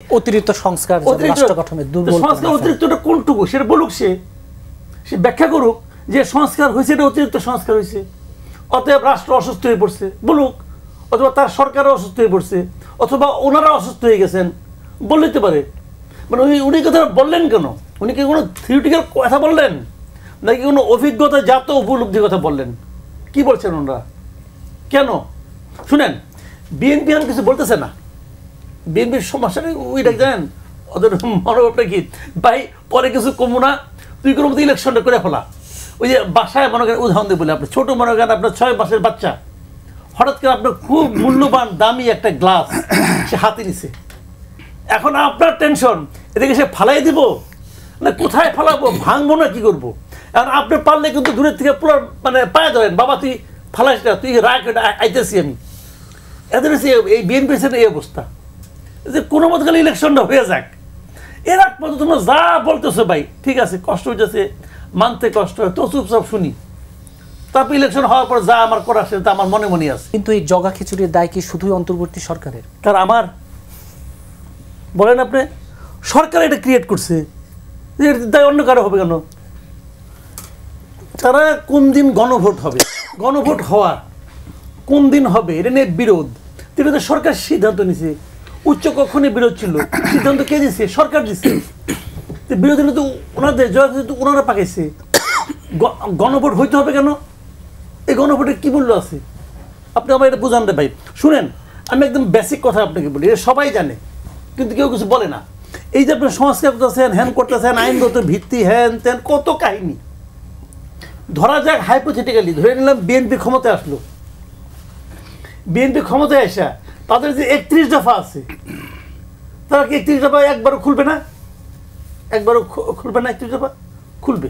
অতিরিক্ত সংস্কার রাষ্ট্র গঠনের দুর্বল সংস্কার অতিরিক্তটা কোনটুকু সেটা বলুক, সে ব্যাখ্যা করুক যে সংস্কার হয়েছে, এটা অতিরিক্ত সংস্কার হয়েছে, অতএব রাষ্ট্র অসুস্থ হয়ে পড়ছে বলুক, অথবা তার সরকারও অসুস্থ হয়ে পড়ছে, অথবা ওনারা অসুস্থ হয়ে গেছেন বলতে পারে। মানে উনি কথা বললেন কেন? উনি কি কোনো থিওরিটিক্যাল কথা বললেন, নাকি কোনো অভিজ্ঞতা জাত উপলব্ধির কথা বললেন? কি বলছেন ওনারা? কেন? শুনেন, বিএনপি আমি কিছু বলতেছে না। বিএনপির সমস্যাটা ওইটা জানেন, ওদের মনোভাবটা কি, ভাই পরে কিছু কমু না, তুই কোনো মতো ইলেকশনটা করে ফেলা। ওই যে বাসায় মনে করেন, উদাহরণ দিয়ে বলে, আপনার ছোটো মনে করেন আপনার 6 মাসের বাচ্চা, হঠাৎ করে আপনার খুব মূল্যবান দামি একটা গ্লাস সে হাতে নিছে। এখন আপনার টেনশন, এদিকে সে ফালাই দিব না কোথায় ফালাবো, ভাঙবো না কি করবো? এখন আপনি পারলে কিন্তু দূরের থেকে পুরো মানে পায়ে ধরেন, বাবা তুই ফালাইস না, তুই রাখ, আইতেছি আমি। এদের এই বিএনপির সাথে এই অবস্থা যে কোনো মতো গেলে ইলেকশনটা হয়ে যাক, এর আগ পর্যন্ত তোমরা যা বলতেছো ভাই ঠিক আছে, কষ্ট হইতেছে, মানতে কষ্ট হয়, তো চুপচাপ শুনি, তারপর ইলেকশন হওয়ার পর যা আমার করা সেটা আমার মনে মনে আছে। কিন্তু এই জগা খিচুড়ির দায় কি শুধুই অন্তর্বর্তী সরকারের? কারণ আমার বলেন আপনি, সরকার এটা ক্রিয়েট করছে, দায় অন্য কারো হবে কেন? তারা কোন দিন গণভোট হবে, গণভোট হওয়া কোন দিন হবে এটা নিয়ে বিরোধ, এটা তো সরকার সিদ্ধান্ত নিছে। উচ্চ কক্ষণে বিরোধ ছিল, সিদ্ধান্ত কে দিচ্ছে? সরকার দিচ্ছে। বিরোধী তো ওনাদের জয় ওনারা পাকাইছে, গণভোট হইতে হবে কেন? এই গণভোটের কি মূল্য আছে? আপনি আমার এটা বুঝান ভাই। শুনেন, আমি একদম বেসিক কথা আপনাকে বলি, এটা সবাই জানে কিন্তু কেউ কিছু বলে না। এই যে আপনি সংস্কার করতেছেন, হ্যান করতেছেন, আইনগত ভিত্তি, হ্যান ত্যান, কত কাহিনী। ধরা যাক হাইপোথেটিক্যালি ধরে নিলাম বিএনপি ক্ষমতায় আসলো, বিএনপি ক্ষমতায় আসা তাদের যে 31 দফা আছে, তারা কি 31 দফা একবারও খুলবে না? একবারও খুলবে না? 31 দফা খুলবে।